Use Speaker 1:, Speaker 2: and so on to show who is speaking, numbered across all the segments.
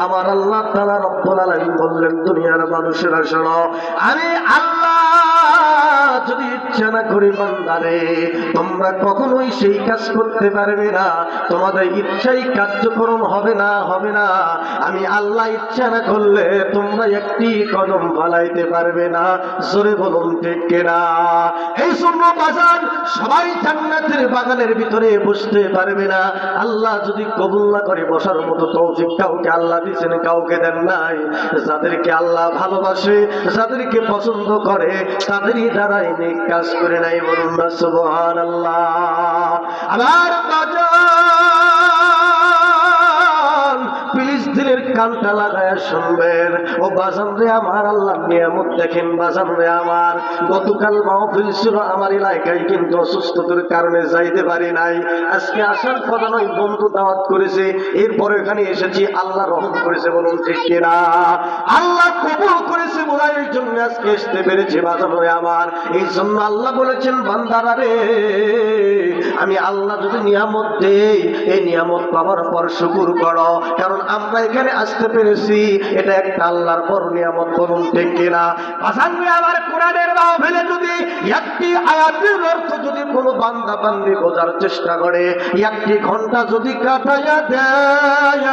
Speaker 1: আমার আল্লাহ তাআলা রব্বুল আলামিন বললেন, দুনিয়ার মানুষেরা শোনো, আমি আল্লাহ যদি ইচ্ছা না করি বান্দারে, তোমরা কখনোই সেই কাজ করতে পারবে না, তোমাদের ইচ্ছাই কার্যক্রম হবে না। আমি আল্লাহ ইচ্ছা না করলে তোমরা একটি কদম ফলাইতে পারবে না। জোরে বলুন ঠিক কিনা? এই জন্য বাজান সবাই জান্নাতের বাগানের ভিতরে বসতে পারবে না। আল্লাহ যদি কবুল না করে বসার মতো তৌফিক কাউকে আল্লাহ দিয়েছেন, কাউকে দেন নাই। যাদেরকে আল্লাহ ভালোবাসে, যাদেরকে পছন্দ করে, তাদেরই দ্বারাই নেক কাজ করে নাই। বলুন না সুবহানাল্লাহ। আমার বাজান ফিলিস্তিনের কানটা লাগায় শুনবেন। ও বাজান রে আমার, আল্লাহ নিয়ামত দেখেন বাজান রে আমার। গতকাল মাহফিল ছিল আমার এলাকায়, কিন্তু অসুস্থতার কারণে যাইতে পারি নাই। আজকে আসার কথা নয়, বন্ধু দাওয়াত করেছে, এরপরে এখানে এসেছি। আল্লাহ রহম করেছে, বলুন ঠিক কিনা? আল্লাহ কবুল করেছে বলে এই জন্য আজকে আসতে পেরেছে বাজান রে আমার। এই জন্য আল্লাহ বলেছেন, বান্দারা রে, আমি আল্লাহ যদি নিয়ামত দেই, এই নিয়ামত পাওয়ার পর শুকর করো, কারণ আমরা এখানে আসতে পেরেছি, এটা একটা আল্লাহর বড় নিয়ামত। বলুন ঠিক কিনা? বাজানরে আমার, কোরআনের মাহফিলে যদি একটি আয়াতের অর্থ যদি কোনো বান্দা বান্দি বোঝার চেষ্টা করে, একটি ঘন্টা যদি কাটাইয়া দেয়,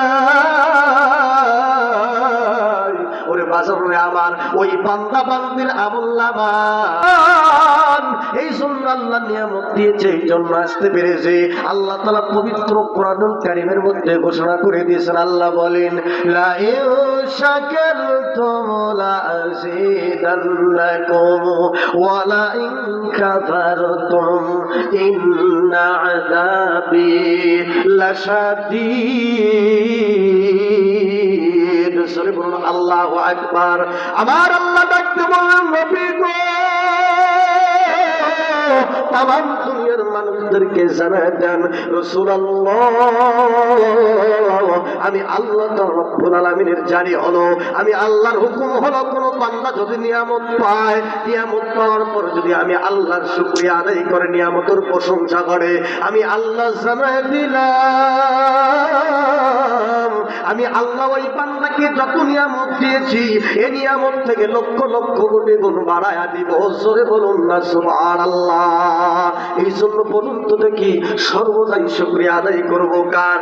Speaker 1: ওরে বাজারে আমার, ওই বান্দা বান্দির আমলনামা এই জন্য আল্লাহ নিয়ামত দিয়েছে, এই জন্য আসতে পেরেছে। আল্লাহ তাআলা পবিত্র কোরআনুল কারীমের মধ্যে ঘোষণা করে দিয়েছেন, আল্লাহ বলেন, লা ইন শাকারতুম লা আযীদান্নাকুম ওয়া লা ইন কাফারতুম ইন্না আযাবি লাশাদীদ। সরে বলুন আল্লাহু আকবার। আমার আল্লাহ ডাকতে বললেন, নবী গো, তামাম দুনিয়ার মানুষদেরকে জানায় দেন, রাসূলুল্লাহ, আমি আল্লাহ রব্বুল আলামিনের জারি হলো, আমি আল্লাহর হুকুম হলো, কোন বান্দা যদি নিয়ামত পায়, নিয়ামত পাওয়ার পর যদি আমি আল্লাহর শুকরিয়া আদায় করে নিয়ামতের প্রশংসা করে, আমি আল্লাহ জানায় দিলাম, আমি আল্লাহ ওই বান্দাকে যত নিয়ামত দিয়েছি, এই নিয়ামত থেকে লক্ষ লক্ষ কোটি গুণ বাড়ায়া দিব। জোরে বলুন না সুবহানাল্লাহ। এই জন্য বলুন তো দেখি, সর্বদাই শুকরিয়া আদায় করবো কার?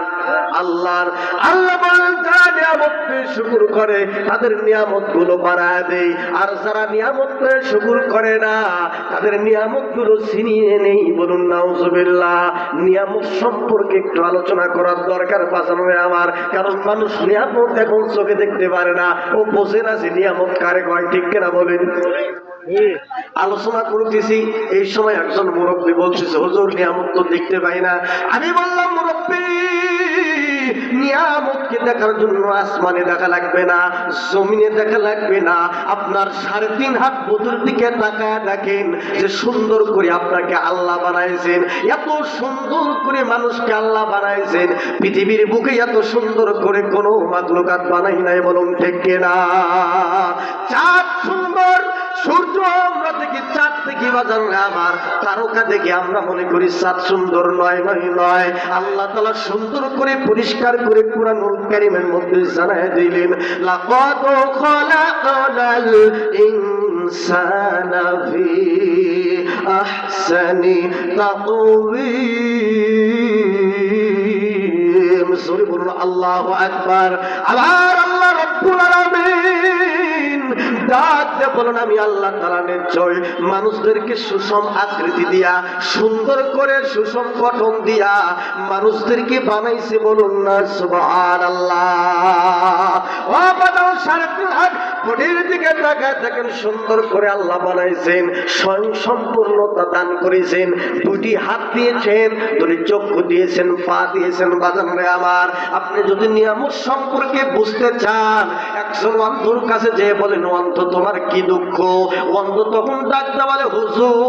Speaker 1: আল্লাহর। আল্লাহ বলেন, যারা নিয়ামত পেয়ে শুকর করে তাদের নিয়ামত গুলো বাড়ায় দেয়, আর যারা নিয়ামত পেয়ে শুকর করে না তাদের নিয়ামত গুলো ছিনিয়ে নেই। বলুন নাউজুবিল্লাহ। নিয়ামত সম্পর্কে একটু আলোচনা করার দরকার বাঁচানো আমার, কারণ মানুষ নিয়ামত এখন চোখে দেখতে পারে না, ও বোঝে না যে নিয়ামত কারে কয়। ঠিক কিনা বলেন? আলোচনা করতেছি, এই সময় একজন মুরব্বী বলতেছে, হুজুর নিয়ামত তো দেখতে পাই না। আমি বললাম, মুরব্বী, নিয়ামতকে দেখার জন্য আসমানে দেখা লাগবে না, জমিনে দেখা লাগবে না, আপনার 3.5 হাত বদুর দিকে তাকায় দেখেন যে সুন্দর করে আপনাকে আল্লাহ বানাইছেন। এত সুন্দর করে মানুষকে আল্লাহ বানাইছেন, পৃথিবীর বুকে এত সুন্দর করে কোনো মাখলুকাত বানাই নাই। বলুন ঠিক কিনা? চাঁদ সুন্দর, সূর্য আমরা দেখি, চাঁদ থেকে বাজার আমার তারকা দেখে আমরা মনে করি চাঁদ সুন্দর। নয় নয় নয়, আল্লাহ তাআলা সুন্দর করে পরিষ্কার করে কুরআনুল কারীমের মধ্যে জানায় দিলেন, লাকাদ খালাকাল ইনসানা ফি আহসানি তাকওয়িম। সূরা বলুন আল্লাহু আকবার। আবার আল্লাহ রাব্বুল আলামিন ডাক দিয়ে বলেন, আমি আল্লাহ তাআলা নিশ্চয় মানুষদেরকে সুষম আকৃতি দিয়া, সুন্দর করে সুষম গঠন দিয়া মানুষদেরকে বানাইছে। বলুন না সুবহানাল্লাহ। ও বানাও 3.5 হাত বডির দিকে তাকায় দেখেন, সুন্দর করে আল্লাহ বানাইছেন, স্বয়ং সম্পূর্ণতা দান করেছেন। 2টি হাত দিয়েছেন, 2টি চক্ষু দিয়েছেন, পা দিয়েছেন। বাজারে আমার, আপনি যদি নিয়ামত সম্পর্কে বুঝতে চান, একজন অন্ধর কাছে যেয়ে বলেন, অন্ধ তোমার কি দুঃখ? অন্ধ তখন ডাকতে বলে, হুজুর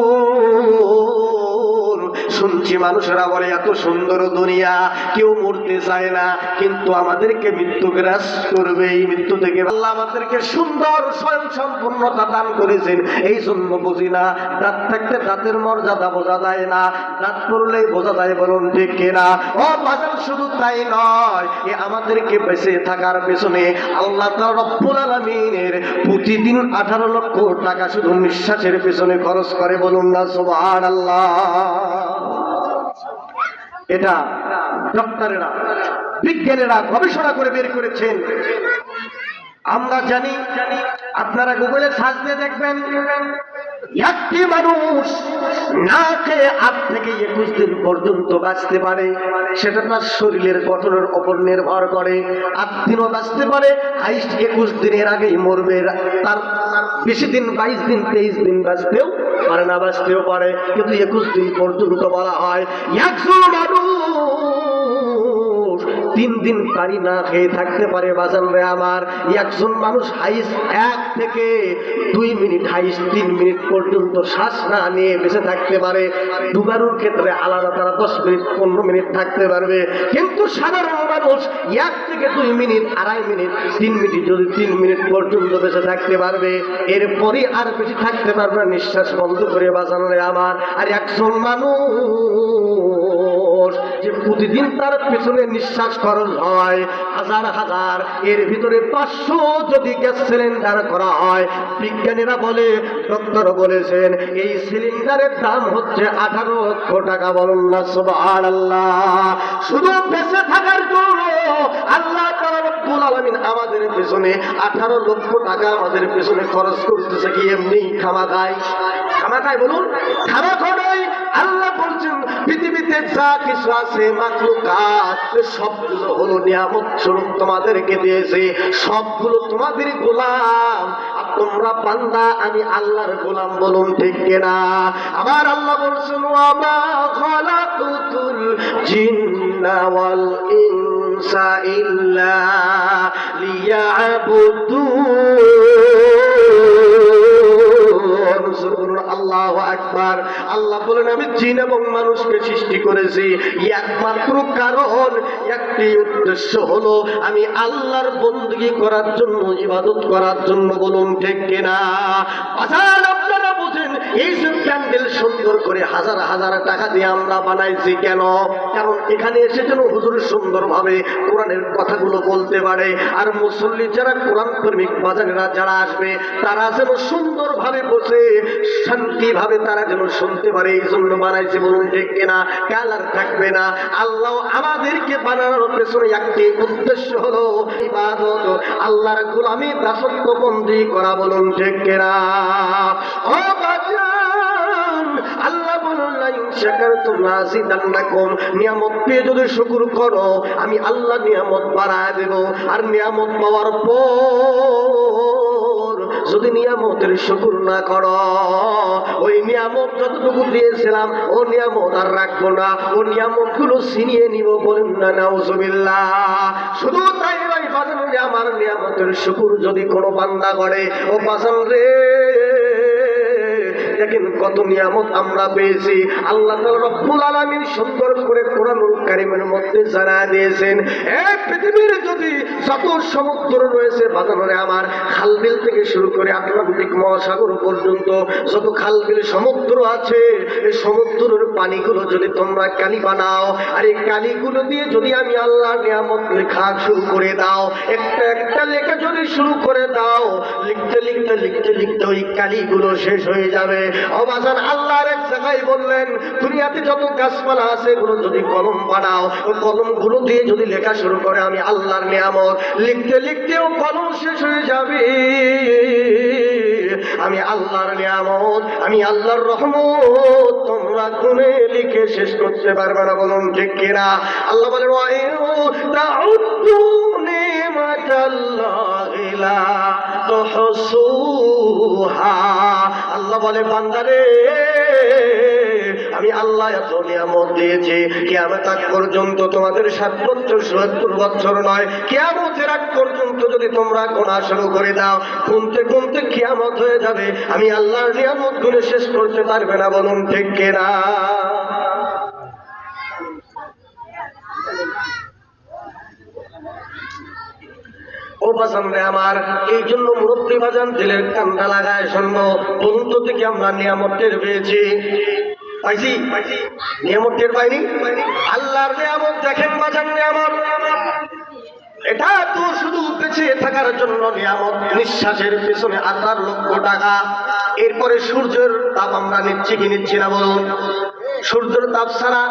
Speaker 1: শুনছি মানুষেরা বলে এত সুন্দর দুনিয়া, কেউ মরতে চায় না, কিন্তু আমাদেরকে মৃত্যু গ্রাস করবে। এই মৃত্যু থেকে আল্লাহ আমাদেরকে সুন্দর স্বয়ং সম্পূর্ণতা দান করেছেন, এই জন্য বুঝি না। দাঁত থাকতে দাঁতের মর্যাদা বোঝা যায় না, দাঁত পড়লেই বোঝা যায়, বলুন ঠিক কিনা? ও বাজার, শুধু তাই নয়, এ আমাদেরকে বেঁচে থাকার পেছনে আল্লাহ তাআলা রব্বুল আলামিনের প্রতিদিন 18 লক্ষ টাকা শুধু নিঃশ্বাসের পেছনে খরচ করে, বলুন না সুবহানাল্লাহ। এটা ডক্টরেরা, বিজ্ঞানীরা গবেষণা করে বের করেছেন। আমরা জানি, আপনারা গুগলে সার্চ দিয়ে দেখবেন, একটি মানুষ না খেয়ে 8 থেকে 21 দিন পর্যন্ত বাঁচতে পারে। সেটা তার শরীরের গঠনের উপর নির্ভর করে। 8 দিনও বাঁচতে পারে, হাইস্ট 21 দিনের আগেই মরবে। তার বেশি দিন 22 দিন 23 দিন বাঁচতেও পারে, না বাঁচতেও পারে, কিন্তু 21 দিন পর্যন্ত বলা হয়। একজন মানুষ 3 দিন পানি না খেয়ে থাকতে পারে। বাজান রে আমার, একজন মানুষ হাইস্ট 1 থেকে 2 মিনিট, হাইস্ট 3 মিনিট পর্যন্ত শ্বাস না নিয়ে বেঁচে থাকতে পারে। ডুবারুর ক্ষেত্রে আলাদা, তারা 10 মিনিট 15 মিনিট থাকতে পারবে। কিন্তু সাধারণ মানুষ 1 থেকে 2 মিনিট, 2.5 মিনিট, 3 মিনিট, যদি 3 মিনিট পর্যন্ত বেঁচে থাকতে পারবে, এরপরই আর বেশি থাকতে পারবে না, নিঃশ্বাস বন্ধ করে। বাজান রে আমার, আর একজন মানুষ যে প্রতিদিন তার পেছনে নিঃশ্বাস খরচ হয় হাজার হাজার, এর ভিতরে 500 যদি গ্যাস সিলিন্ডার করা হয়, বিজ্ঞানীরা বলে, ডক্টর বলেছেন, এই সিলিন্ডারের দাম হচ্ছে 18 লক্ষ টাকা। বলুন না সুবহানাল্লাহ। শুধু বেঁচে থাকার জন্য আল্লাহ তাআলা রব্বুল আলামিন আমাদের পেছনে 18 লক্ষ টাকা আমাদের পেছনে খরচ করতেছে কি এমনি খামাখায়? খামাখায় বলুন, খামাখায়। আল্লাহ বলছেন, পৃথিবীতে যা কিছু আছে মাখলুকাত, সবগুলো হলো নিয়ামত স্বরূপ তোমাদেরকে দিয়েছে, সবগুলো তোমাদের গোলাম। আর তোমরা বান্দা, আমি আল্লাহর গোলাম, বলুন ঠিক কিনা? আবার আল্লাহ বলছেন, ওয়ামা খালাকুতুল জিন্না ওয়াল ইনসা ইল্লা লিয়াবুদুন। আল্লাহু আকবার। আল্লাহ বলেন, আমি জিন এবং মানুষকে সৃষ্টি করেছি একমাত্র কারণ, একটি উদ্দেশ্য হলো আমি আল্লাহর বندگی করার জন্য, ইবাদত করার জন্য। বলুন ঠিক কিনা? আজান আপনারা বুঝেন, এই যে প্যান্ডেল সুন্দর করে হাজার হাজার টাকা দিয়ে আমরা বানাইছি কেন? কারণ এখানে এসে যেন হুজুর সুন্দরভাবে কোরআনের কথাগুলো বলতে পারে, আর মুসল্লি যারা কোরআন প্রেমিক বাজানেরা যারা আসবে, তারা যেন সুন্দরভাবে বসে শান্তিভাবে তারা যেন শুনতে পারে, এই জন্য বানাইছে। বলুন ঠিক কিনা? কালার থাকবে না। আল্লাহ আমাদেরকে বানানোর পেছনে একটি উদ্দেশ্য হলো ইবাদত, আল্লাহর গোলামি, দাসত্ব বন্দী করা। বলুন ঠিক কিনা? ও বাজান, আল্লাহ বলেন, লা ইন শাকারতুম লাযিদান্নাকুম, নিয়ামত পেয়ে যদি শুকর করো, আমি আল্লাহ নিয়ামত বাড়ায় দেব। আর নিয়ামত পাওয়ার পর যদি নিয়ামতের শুকর না করো, ওই নিয়ামত যতটুকু দিয়েছিলাম ও নিয়ামত আর রাখবো না, ও নিয়ামত গুলো ছিনিয়ে নিব। বলেন না নাউজুবিল্লাহ। শুধু তাই নয় বাজান রে আমার, নিয়ামতের শুকর যদি কোনো বান্দা করে, ও বাজান রে দেখেন কত নিয়ামত আমরা পেয়েছি। আল্লাহ তাআলা রব্বুল আলামিন সুন্দর করে কোরআনুল কারীমের মধ্যে জানায় দিয়েছেন, এই পৃথিবীর যদি যত সমুদ্র রয়েছে বাজারে আমার, খালবিল থেকে শুরু করে আটলান্টিক মহাসাগর পর্যন্ত যত খালবিল সমুদ্র আছে, এই সমুদ্রের পানিগুলো যদি তোমরা কালি বানাও, আর এই কালিগুলো দিয়ে যদি আমি আল্লাহর নিয়ামত লেখা শুরু করে দাও, একটা একটা লেখা যদি শুরু করে দাও, লিখতে লিখতে লিখতে লিখতে ওই কালিগুলো শেষ হয়ে যাবে। অবাজান আল্লাহর এক জায়গায় বললেন, দুনিয়াতে যত গাছপালা আছে এগুলো যদি কলম বানাও, ওই কলমগুলো দিয়ে যদি লেখা শুরু করে আমি আল্লাহর নিয়ামত, লিখতে লিখতেও কলম শেষ হয়ে যাবে। আমি আল্লাহর নিয়ামত, আমি আল্লাহর রহমত তোমরা গুনে লিখে শেষ করতে পারবে না। বলুন ঠিক কিনা? আল্লাহ বলেন, ওয়া তাউদ্দু নিমাতাল্লাহি লা তুহসুহা। আল্লাহ বলে, বান্দারে আমি আল্লাহ এত নিয়ামত দিয়েছি, কিয়ামত আগ পর্যন্ত তোমাদের 60 বছর 70 বছর নয়, কিয়ামতের আগ পর্যন্ত যদি তোমরা গোনা শুরু করে দাও, গুনতে গুনতে কিয়ামত হয়ে যাবে, আমি আল্লাহর নিয়ামত গুনে শেষ করতে পারবে না। বলুন ঠিক কিনা? ও বাজান রে আমার, এই জন্য মুরব্বী বাজান দিলের কান্না লাগায় শুনবো, বন্ধু থেকে আমরা নিয়ামত টের পেয়েছি, পাইছি নিয়ামত টের পাইনি? আল্লাহর নিয়ামত দেখেন বাজান নিয়ামত, এটা তো শুধু বেঁচে থাকার জন্য নিয়ামত, নিঃশ্বাসের পেছনে 18 লক্ষ টাকা। এরপরে সূর্যের তাপ আমরা নিচ্ছি কি নিচ্ছি না বলুন? সূর্যের তাপ ছাড়া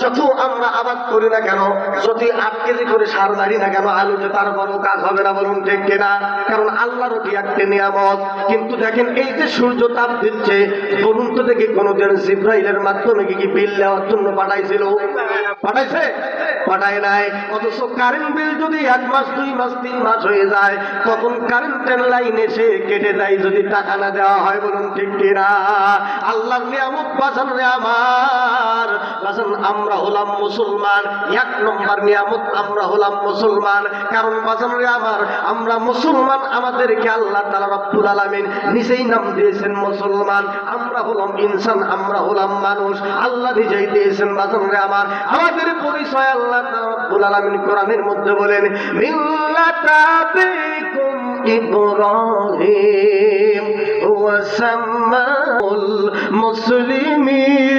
Speaker 1: যত আমরা আবাদ করি না কেন, যদি 8 কেজি করে সার মারি না কেন আলুতে, তার বড় কাজ হবে না বলুন, ঠিক কিনা? কারণ আল্লাহর ওটি একটা নিয়ামত। কিন্তু দেখেন এই যে সূর্য তাপ দিচ্ছে, বলুন তো দেখি কোনোদিন জিব্রাইলের মাধ্যমে কি বিল দেওয়ার জন্য পাঠাইছিল? পাঠাইছে? পাঠায় নাই। অথচ কারেন্ট বিল যদি 1 মাস 2 মাস 3 মাস হয়ে যায়, তখন কারেন্টের লাইন এসে কেটে যায় যদি টাকা না দেওয়া হয়, বলুন ঠিক কিনা? আল্লাহর নিয়ামত বাঁচান রে আমার বাঁচান। আমরা হলাম মুসলমান, 1 নম্বর নিয়ামত আমরা হলাম মুসলমান। কারণ বাঁচান রে আমার, আমরা মুসলমান, আমাদেরকে আল্লাহ তাআলা রব্বুল আলামিন নিজেই নাম দিয়েছেন মুসলমান। আমরা হলাম ইনসান, আমরা হলাম মানুষ, আল্লাহ নিজেই দিয়েছেন বাঁচান রে আমার। আমাদের পরিচয় আল্লাহ তাআলা রব্বুল আলামিন কোরআনের মধ্যে বলেন, মিল্লাতা বিকুম ইব্রাহিম ওয়া সাম্মাউল মুসলিমিন।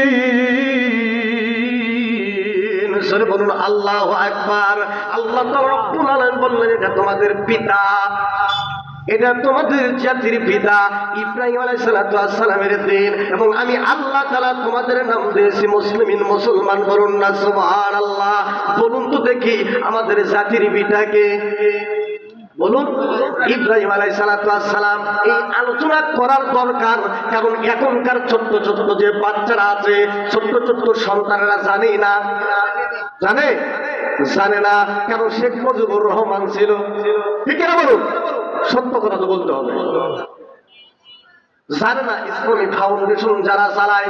Speaker 1: সরে বলুন আল্লাহু আকবার। আল্লাহ তাআলা রব্বুল আলামিন বললেন, এটা তোমাদের পিতা, এটা তোমাদের জাতির পিতা ইব্রাহিম আলাইহিস সালামের দিন, এবং আমি আল্লাহ তাআলা তোমাদের নাম দিয়েছি মুসলিমিন, মুসলমান। বলুন না সুবহানাল্লাহ। বলুন তো দেখি আমাদের জাতির পিতাকে, বলুন ইব্রাহিম আলাইহিস সালাম। এই আলোচনা করার দরকার, কারণ এখনকার ছোট্ট ছোট্ট যে বাচ্চারা আছে, ছোট্ট ছোট্ট সন্তানেরা জানে না, জানে না। কারণ শেখ মুজিবুর রহমান ছিল, ঠিক না বলুন? সত্য কথা তো বলতে হবে। জানে না ইসলামী ফাউন্ডেশন যারা চালায়,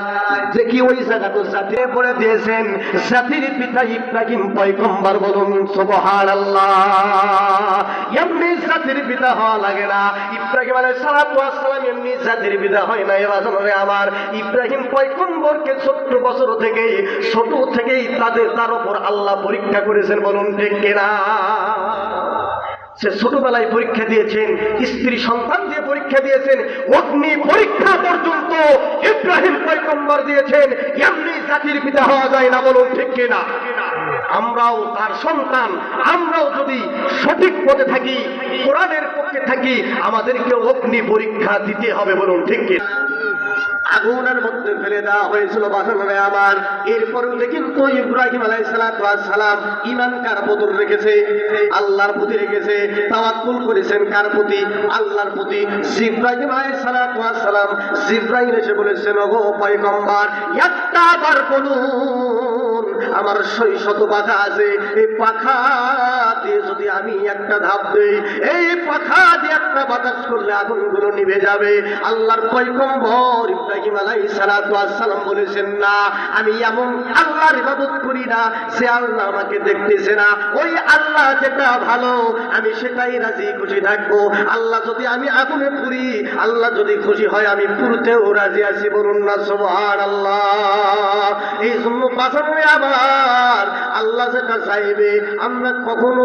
Speaker 1: যে কি ওই জায়গা তো জাতির পরে দিয়েছেন জাতির পিতা ইব্রাহিম পয়গম্বর। বলুন সুবহানাল্লাহ। এমনি জাতির পিতা হওয়া লাগে না। ইব্রাহিম আলাইহিস সালাম এমনি জাতির পিতা হয় না। এবার আমার ইব্রাহিম পয়গম্বরকে ছোট বছর থেকেই, ছোট থেকেই তার উপর আল্লাহ পরীক্ষা করেছেন, বলুন ঠিক কিনা? সে ছোটবেলায় পরীক্ষা দিয়েছেন, স্ত্রী সন্তান দিয়ে পরীক্ষা দিয়েছেন, অগ্নি পরীক্ষা পর্যন্ত ইব্রাহিম পয়গম্বর দিয়েছেন। এমনি জাতির পিতা হওয়া যায় না, বলুন ঠিক কিনা? আমরাও তার সন্তান, আমরাও যদি সঠিক পথে থাকি, কোরআনের পক্ষে থাকি, আমাদেরকে অগ্নি পরীক্ষা দিতে হবে, বলুন ঠিক কিনা? আগুনের মধ্যে ফেলে দেওয়া হয়েছিল বাসারে আমার। এরপরেও কিন্তু ইব্রাহিম আলাইহিস সালাম ঈমান কার প্রতি রেখেছে? আল্লাহর প্রতি রেখেছে। তাওয়াক্কুল করেছেন কার প্রতি? আল্লাহর প্রতি। ইব্রাহিম আলাইহিস সালাম জিব্রাইল এসে বলেছেন, ওগো পয়গম্বর, একটা বার বলুন, আমার 600 পাখা আছে, এই পাখা দিয়ে যদি আমি একটা ধাপ দেই, এই পাখা দিয়ে একটা বাতাস করলে আগুনগুলো নিভে যাবে। আল্লাহর পয়গম্বর ইব্রাহিম আলাইহিস সালাম বলেছেন, না, আমি এমন আল্লাহর ইবাদত করি না সে আল্লাহ আমাকে দেখতেছে না। ওই আল্লাহ যেটা ভালো, আমি সেটাই রাজি খুশি থাকবো। আল্লাহ যদি আমি আগুনে পুরি, আল্লাহ যদি খুশি হয়, আমি পুরতেও রাজি আছি। বলুন না সুবহানাল্লাহ। এই জন্য বাঁচানো আবার আল্লাহ যেটা চাইবে আমরা কখনো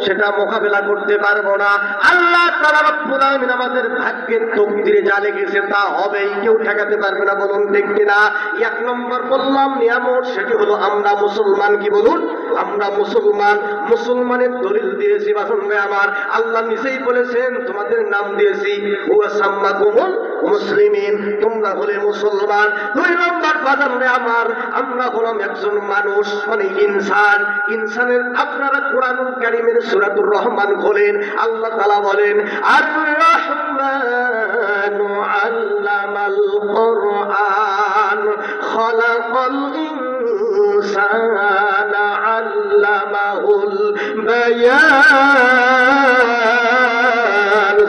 Speaker 1: সেটা মোকাবেলা করতে পারবো না। আল্লাহ তাআলা রব্বুল আলামিন আমাদের ভাগ্যের তকদিরে যা লিখেছে তা হবেই, কেউ ঠেকাতে পারবে না, বলুন ঠিক কিনা? 1 নম্বর বললাম নিয়ামত, সেটি হলো আমরা মুসলমান। কি বলুন? আমরা মুসলমান। মুসলমানের দলিল দিয়েছি বাসনবে আমার। আল্লাহ নিজেই বলেছেন তোমাদের নাম দিয়েছি ওয়া সাম্মাকুমুল মুসলিমিন, তোমরা হলে মুসলমান। 2 নম্বর বাসনবে আমার, আমরা হলাম একজন মানুষ, মানে ইনসান। ইনসানের আপনারা কোরআনুল কারীমের সূরাতুর রহমান খোলেন, আল্লাহ তাআলা বলেন, আর রহমানু আল্লামাল কুরআন খালাকাল ইনসানা আল্লামাহুল বায়ান।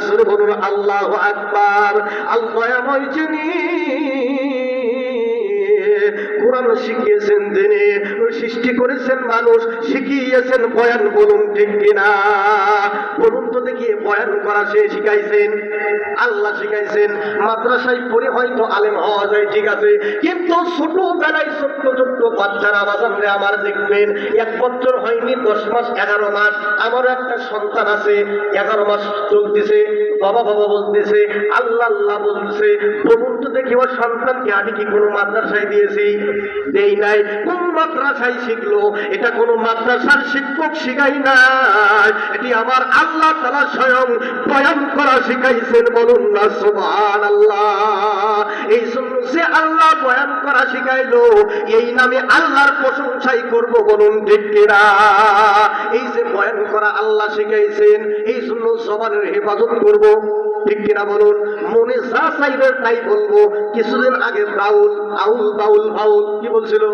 Speaker 1: সূরা বলুন আল্লাহু আকবার। আল্লাহ যিনি কোরআন শিখিয়েছেন, তিনি সৃষ্টি করেছেন মানুষ, শিখিয়েছেন বয়ান। বলুন ঠিক কিনা? বলুন তো দেখি বয়ান করা সে শিখাইছেন, আল্লাহ শিখাইছেন। মাদ্রাসায় পড়ে হয়তো আলেম হওয়া যায়, ঠিক আছে, কিন্তু ছোটবেলায় ছোট্ট ছোট্ট বাচ্চারা বাজারে আমার দেখবেন 1 বছর হয়নি, 10 মাস 11 মাস, আমার একটা সন্তান আছে 11 মাস চলতেছে, বাবা বাবা বলতেছে, আল্লাহ আল্লাহ বলতেছে। বলুন তো দেখি ওর সন্তানকে আমি কি কোনো মাদ্রাসায় দিয়েছি? দেই নাই। কোন মাদ্রাসায় শিখলো? এটা কোনো মাদ্রাসার শিক্ষক শিখাই নাই, এটি আমার আল্লাহ তাআলা স্বয়ং বয়ান করা শিখাইছেন। বলুন না সুবহানাল্লাহ। এই জন্য সে আল্লাহ বয়ান করা শিখাইলো, এই নামে আল্লাহর প্রশংসাই করব। বলুন ঠিক কিনা? এই যে বয়ান করা আল্লাহ শিখাইছেন, এই জন্য জবানের হেফাজত করব, ঠিক কিনা বলুন? মনে যা চাইবে তাই বলবো। কিছুদিন আগে বাউল আউল বাউল বাউল কি বলছিল?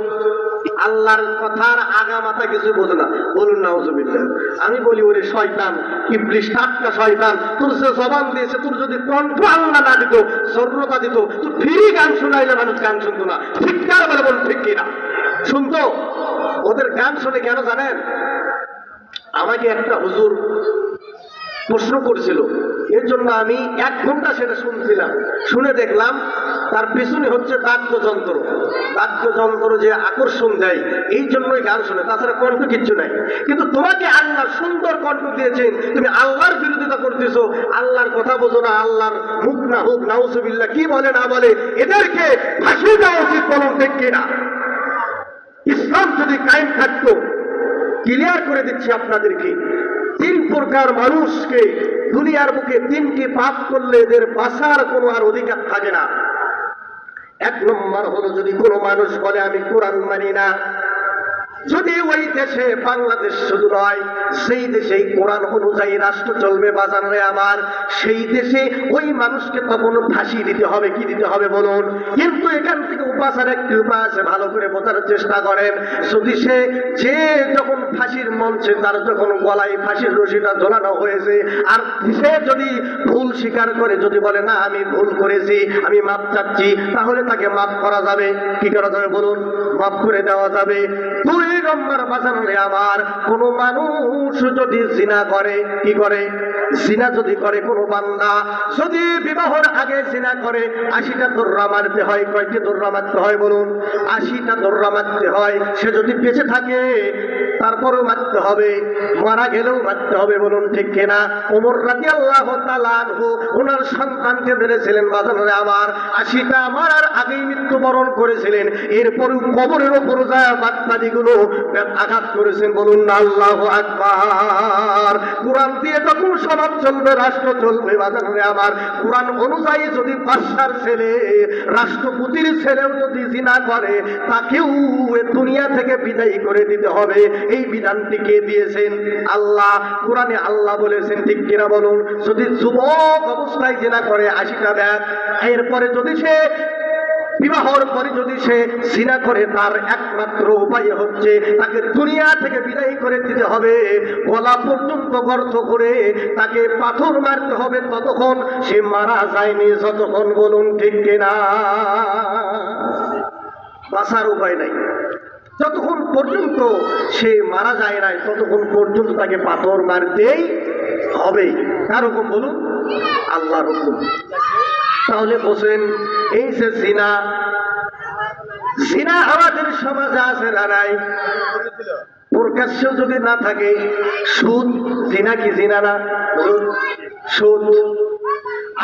Speaker 1: আল্লাহর কথার আগা মাথা কিছু বোঝে না। বলুন নাউজুবিল্লাহ। আমি বলি ওরে শয়তান, ইবলিস টাটকা শয়তান, তোর যে জবান দিয়েছে, তোর যদি কণ্ঠ আল্লাহ না দিত, সর্বতা দিত, তুই ফ্রি গান শোনাইলে মানুষ গান শুনতো না। ঠিক কার বলে? বল ঠিক কিনা? শুনতো। ওদের গান শুনে কেন জানেন? আমাকে একটা হুজুর প্রশ্ন করছিল, এর জন্য আমি 1 ঘন্টা সেটা শুনছিলাম। শুনে দেখলাম তার পিছনে হচ্ছে বাদ্যযন্ত্র। বাদ্যযন্ত্র যে আকর্ষণ দেয়, এই জন্যই গান শুনে, তাছাড়া কণ্ঠ কিচ্ছু নাই। কিন্তু তোমাকে আল্লাহ সুন্দর কণ্ঠ দিয়েছেন, তুমি আল্লাহর বিরোধিতা করতেছো, আল্লাহর কথা বোঝো না, আল্লাহর মুখ না হোক, নাউজুবিল্লাহ, কি বলে না বলে, এদেরকে ফাঁসিয়ে দেওয়া উচিত। বলুন ঠিক কিনা? ইসলাম যদি কায়েম থাকতো, ক্লিয়ার করে দিচ্ছি আপনাদেরকে, 3 প্রকার মানুষকে দুনিয়ার বুকে 3টি পাপ করলে এদের বাঁচার কোনো আর অধিকার থাকে না। 1 নম্বর হলো, যদি কোনো মানুষ বলে আমি কোরআন মানি না, যদি ওই দেশে, বাংলাদেশ শুধু নয়, সেই দেশে কোরআন অনুযায়ী রাষ্ট্র চলবে বাজারে আমার, সেই দেশে ওই মানুষকে তখন ফাঁসি দিতে হবে। কি দিতে হবে বলুন? কিন্তু এখান থেকে উপাচার একটি উপায় আছে, ভালো করে বোঝার চেষ্টা করেন। যদি যে যখন ফাঁসির মঞ্চে, তার যখন গলায় ফাঁসির রশিটা ঝোলানো হয়েছে, আর সে যদি ভুল স্বীকার করে, যদি বলে না আমি ভুল করেছি, আমি মাপ চাচ্ছি, তাহলে তাকে মাপ করা যাবে। কি করা যাবে বলুন? মাপ করে দেওয়া যাবে। 2 নম্বর বাজারে আমার, কোন মানুষ যদি জিনা করে, কি করে? জিনা যদি করে, কোন বান্দা যদি বিবাহের আগে জিনা করে, 80টা দোররা মারতে হয়। কয়টি দোররা মারতে হয় বলুন? 80টা দোররা মারতে হয়। সে যদি বেঁচে থাকে তারপরেও মারতে হবে, মারা গেলেও মারতে হবে। বলুন ঠিক কিনা? ওমর রাদিয়াল্লাহু তাআলা আনহু ওনার সন্তানকে মেরেছিলেন বাজারে আমার, 80টা মারার আগেই মৃত্যুবরণ করেছিলেন। এরপরেও কবরের ওপর যায় বাচ্চাদিগুলো আঘাত করেছেন। বলুন না আল্লাহু আকবার। কোরআন দিয়ে যখন সমাজ চলবে, রাষ্ট্র চলবে বাজারে আমার, কোরআন অনুযায়ী যদি বাদশার ছেলে, রাষ্ট্রপতির ছেলেও যদি জিনা করে, তাকেও দুনিয়া থেকে বিদায় করে দিতে হবে। এই বিধানটি কে দিয়েছেন? আল্লাহ। কোরআনে আল্লাহ বলেছেন, ঠিক কিনা বলুন? যদি যুবক অবস্থায় জিনা করে 80টা ব্যাগ, এরপরে যদি সে বিবাহর পরে যদি সে জিনা করে, তার একমাত্র উপায় হচ্ছে তাকে দুনিয়া থেকে বিদায় করে দিতে হবে। গলা পর্যন্ত গর্ত করে তাকে পাথর মারতে হবে, ততক্ষণ সে মারা যায়নি যতক্ষণ। বলুন ঠিক কিনা? বাঁচার উপায় নাই। যতক্ষণ পর্যন্ত সে মারা যায় নাই, ততক্ষণ পর্যন্ত তাকে পাথর মারতেই হবে। কার হুকুম বলুন? আল্লাহর হুকুম। তাহলে বসেন, এই যে জিনা, জিনা আমাদের সমাজে আছে না নাই? প্রকাশ্য যদি না থাকে, সুদ, জিনা কি জিনা না? সুদ।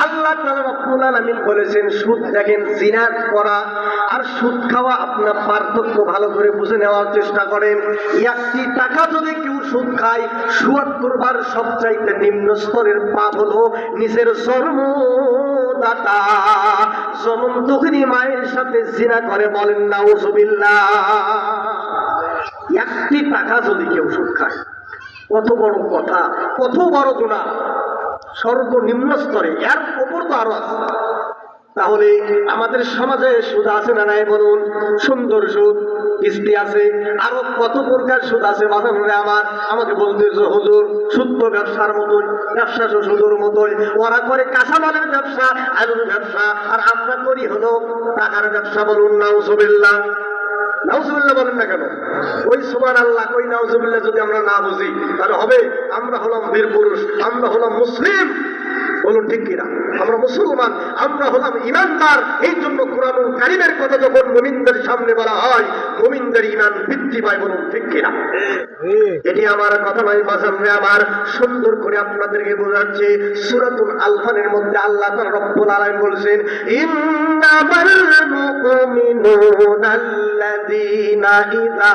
Speaker 1: আল্লাহ তাআলা রব্বুল আলামিন বলেছেন সুদ। দেখেন, জিনা করা আর সুদ খাওয়া আপনার পার্থক্য ভালো করে বুঝে নেওয়ার চেষ্টা করেন। 1টি টাকা যদি কেউ সুদ খায়, ৭৪ বার সবচাইতে নিম্ন স্তরের পাপ হলো নিজের জন্মদাতা জনমদুখিনী মায়ের সাথে জিনা করে। বলেন নাউজুবিল্লাহ। 1টি টাকা যদি কেউ সুদ খায়, কত বড় কথা, কত বড় গুনাহ, সর্বনিম্ন স্তরে। এর উপর তো আরো আছে। তাহলে আমাদের সমাজে সুদ আছে না নাই বলুন? সুন্দর সুদ, কিস্তি আছে, আরো কত প্রকার সুদ আছে বাজারে আমার। আমাকে বলতেছে হুজুর, সুদ তো ব্যবসার মতোই, ব্যবসা তো সুদের মতোই। ওরা করে কাঁচামালের ব্যবসা, আলুর ব্যবসা, আর আমরা করি হলো টাকার ব্যবসা। বলুন নাউজুবিল্লাহ।
Speaker 2: নাউজুবিল্লাহ বলেন না কেন? ওই সুবহানাল্লাহ কই নাউজুবিল্লাহ যদি আমরা না বুঝি তাহলে হবে আমরা হলাম বীর পুরুষ, আমরা হলাম মুসলিম। বলুন ঠিক কিনা? আমরা মুসলমান, আমরা হলাম ইমানদার। এই জন্য কুরআনুল কারীমের কথা যখন মুমিনদের সামনে বলা হয়, মুমিনদের ঈমান বৃদ্ধি পায়। বলুন ঠিক কিনা? এটি আমার কথা নয় বাজানরে আমার, সুন্দর করে আপনাদেরকে বোঝাচ্ছি। সূরাতুল আনফালের মধ্যে আল্লাহ তাআলা রব্বুল আলামিন বলেছেন, ইন্নামাল মুমিনুনা আল্লাযীনা ইযা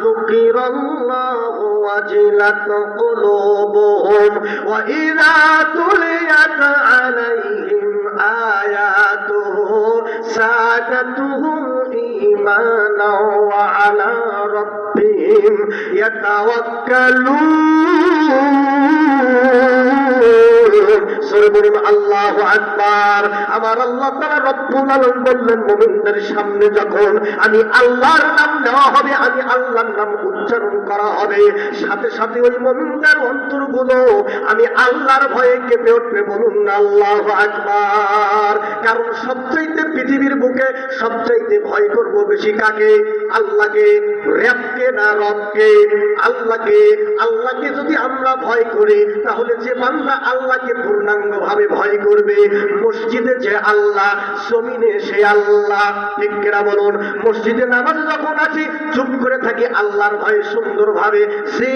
Speaker 2: যুকিরাল্লাহু ওয়াজিলাত কুলুবুহুম ওয়া ইযা তুলিয়াত আলাইহিম আয়াতুহু সাদাতুহুম ঈমানাও ওয়া আলা রাব্বিহিম ইয়াতাওয়াক্কালুন। আল্লাহু আকবার। আমার আল্লাহ তাআলা রব্বুল আলামিন বললেন, মুমিনদের সামনে যখন আমি আল্লাহর নাম নেওয়া হবে, আমি আল্লাহর নাম উচ্চারণ করা হবে, সাথে সাথে ওই মুমিনদের অন্তরগুলো আমি আল্লাহর ভয়ে কেঁপে উঠবে। বলুন আল্লাহু আকবার। কারণ সবচাইতে পৃথিবীর বুকে সবচাইতে ভয় করব বেশি কাকে? আল্লাহকে। রবকে না রবকে? আল্লাহকে। আল্লাহকে যদি আমরা ভয় করি, তাহলে যে বান্দা আল্লাহকে পূর্ণাঙ্গ ভাবে ভয় করবে, মসজিদে যে আল্লাহ, জমিনে সে আল্লাহ। ঠিক কিনা বলুন? মসজিদে নামাজে যখন আছি চুপ করে থাকি আল্লাহর ভয়ে সুন্দর ভাবে, সে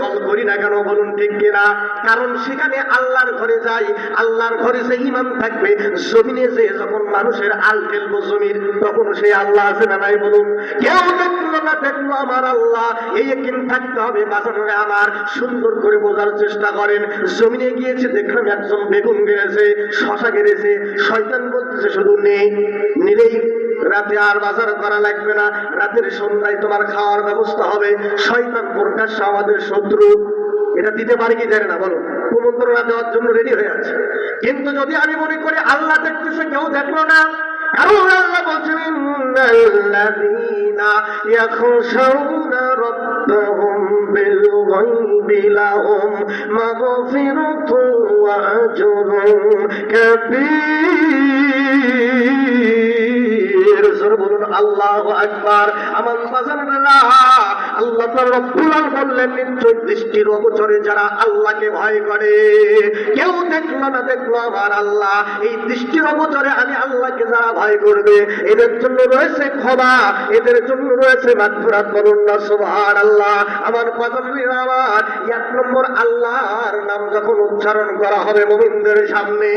Speaker 2: দল করি না কেন? বলুন ঠিক কিনা? কারণ সেখানে আল্লাহর ঘরে যাই, আল্লাহর ঘরে যে ঈমান থাকবে, জমিনে যে যখন মানুষের আল ফেলবো জমির, তখন সে আল্লাহ আছে না নাই? বলুন। কেউ দেখলো না দেখলো আমার আল্লাহ, এই একদিন থাকতে হবে। বাজারে আমার সুন্দর করে বোঝার চেষ্টা করেন। জমিনে গিয়েছে, দেখলাম একজন বেগুন গেড়েছে, শশা গেড়েছে, শয়তান বলতেছে শুধু নেই, নিলেই রাতে আর বাজার করা লাগবে না, রাতের সন্ধ্যায় তোমার খাওয়ার ব্যবস্থা হবে। শয়তান প্রকাশ্য আমাদের শত্রু, এটা দিতে পারি কি জানে না? বলো। কুমন্ত্রণা দেওয়ার জন্য রেডি হয়ে আছে। কিন্তু যদি আমি মনে করি আল্লাহ দেখতেছে, কেউ দেখলো না, কারণ আল্লাহ বলছেন, ইন্নাল্লাযীনা ইয়াখশাউনা রাব্বাহুম বিল গায়বি লাহুম মাগফিরাতুন ওয়া আজরুন কাবীর। বলুন আল্লাহু আকবার। আমার বাজানেরা, আল্লাহ তাআলা রব্বুল আলামিন বললেন, নিশ্চয় দৃষ্টির অগোচরে যারা আল্লাহকে ভয় করে, কেউ দেখলো না দেখলো আমার আল্লাহ, এই দৃষ্টির অগোচরে আমি আল্লাহকে যারা ভয় করবে, এদের জন্য রয়েছে ক্ষমা, এদের জন্য রয়েছে মাগফিরাত। বলুন না সুবহানাল্লাহ। আমার বাজানেরা আমার, এক নম্বর আল্লাহর নাম যখন উচ্চারণ করা হবে মুমিনদের সামনে,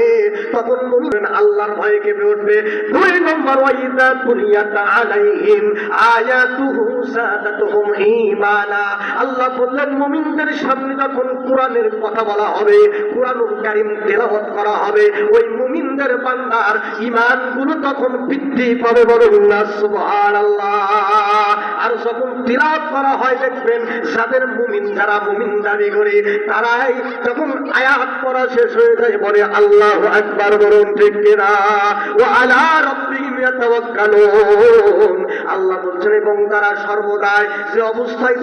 Speaker 2: তখন মুমিন আল্লাহর ভয়ে কেঁপে উঠবে। দুই নম্বর, ওয়াইদা তুলিয়াত আলাইহিম আয়াতুহু সাদাতুহুম ঈমানা। আল্লাহ বললেন, মুমিনদের সামনে যখন কোরআনের কথা বলা হবে, কোরআনুল কারীম তেলাওয়াত করা হবে, ওই মুমিনদের বান্দার ঈমানগুলো তখন বৃদ্ধি পাবে। বলুন না সুবহানাল্লাহ। আর যখন তেলাওয়াত করা হয়, দেখবেন যাদের মুমিন, যারা মুমিন দাবি করে, তারাই যখন আয়াত পড়া শেষ হয়ে যায় বলে আল্লাহু আকবার। বলুন ঠিক কিনা? ওয়া আলা রাব্বিহিম ইয়াতাওয়াক্কালুন। আল্লাহ বলছেন, এবং তারা সর্বদাই যে অবস্থায়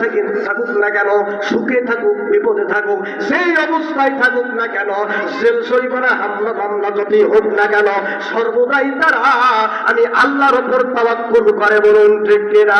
Speaker 2: থাকুক না কেন, সুখে থাকুক বিপদে থাকুক, সেই অবস্থায় থাকুক না কেন, জেল শরীফানা হামলা মামলা যতই হোক না কেন, সর্বদাই তারা আমি আল্লাহর উপর তাওয়াক্কুল করে। বলুন ঠিক কিনা?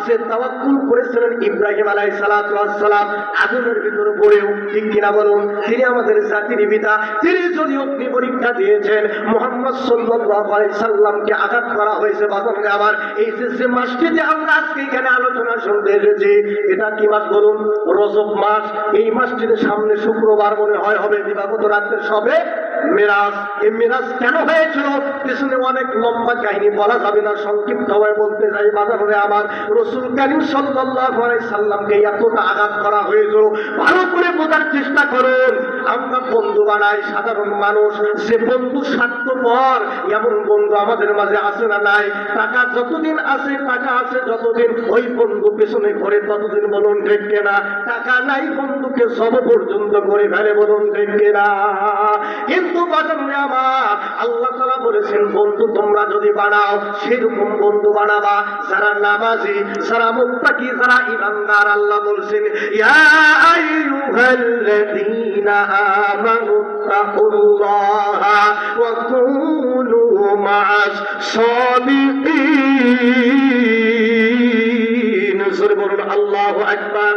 Speaker 2: সে তাওয়াক্কুল করেছিলেন ইব্রাহিম আলাইহিস সালাতু ওয়াস সালাম, আগুনের ভিতরে পড়েও। ঠিক কিনা বলুন? তিনি আমাদের জাতির পিতা, তিনি যদি অগ্নি পরীক্ষা দিয়েছেন, মুহাম্মদ সাল্লাল্লাহু আলাইহি সাল্লামকে আঘাত করা হয়েছে। বাজারে আমার, এই যে মাসটি যে আমরা আজকে এখানে আলোচনা শুনতে এসেছি, এটা কি মাস বলুন? রজব মাস। এই মাসটিতে সামনে শুক্রবার মনে হয় হবে দিবাগত রাত্রে সবে মেরাজ। এই মেরাজ কেন হয়েছিল? পিছনে অনেক লম্বা কাহিনী, বলা যাবে না, সংক্ষিপ্ত ভাবে বলতে যাই। বাজারে আমার, রাসূল কারীম সাল্লাল্লাহু আলাইহি সাল্লামকে এতটা আঘাত করা হয়েছিল, ভালো করে বোঝার চেষ্টা করুন। আমরা বন্ধু বানাই সাধারণ মানুষ, যে বন্ধু স্বার্থপর, এমন বন্ধু আমাদের মাঝে আছে না নাই? টাকা যতদিন আছে, টাকা আছে যতদিন, ওই বন্ধু পেছনে ঘরে ততদিন। বলুন ঠিক কিনা? টাকা নাই, বন্ধুকে সব পর্যন্ত করে ফেলে। বলুন ঠিক কিনা? কিন্তু বাজারে আমার, আল্লাহ তাআলা বলেছেন, বন্ধু তোমরা যদি বানাও, সেরকম বন্ধু বানাবা যারা নামাজি, যারা মুত্তাকি, যারা ঈমানদার। আল্লাহ বলছেন, ইয়া আইয়ুহাল্লাযীনা আমানু তাকুল্লাহা ওয়া কুনু মা'আস সাদিকিন। আকবার।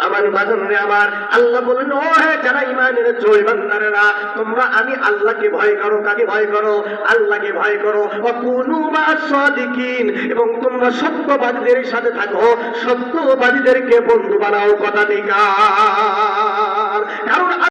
Speaker 2: আমার বাজানরে আমার, আল্লাহ বলেন ও হে যারা ঈমান এনেছো ঈমানদারেরা, তোমরা আমি আল্লাহকে ভয় করো। কাকে ভয় করো? আল্লাহকে ভয় করো। ওয়া কুনু মা'আস সাদিকিন, এবং তোমরা সত্যবাদীদের সাথে থাকো, সত্যবাদীদেরকে বন্ধু বানাও। কথা ঠিক। কারণ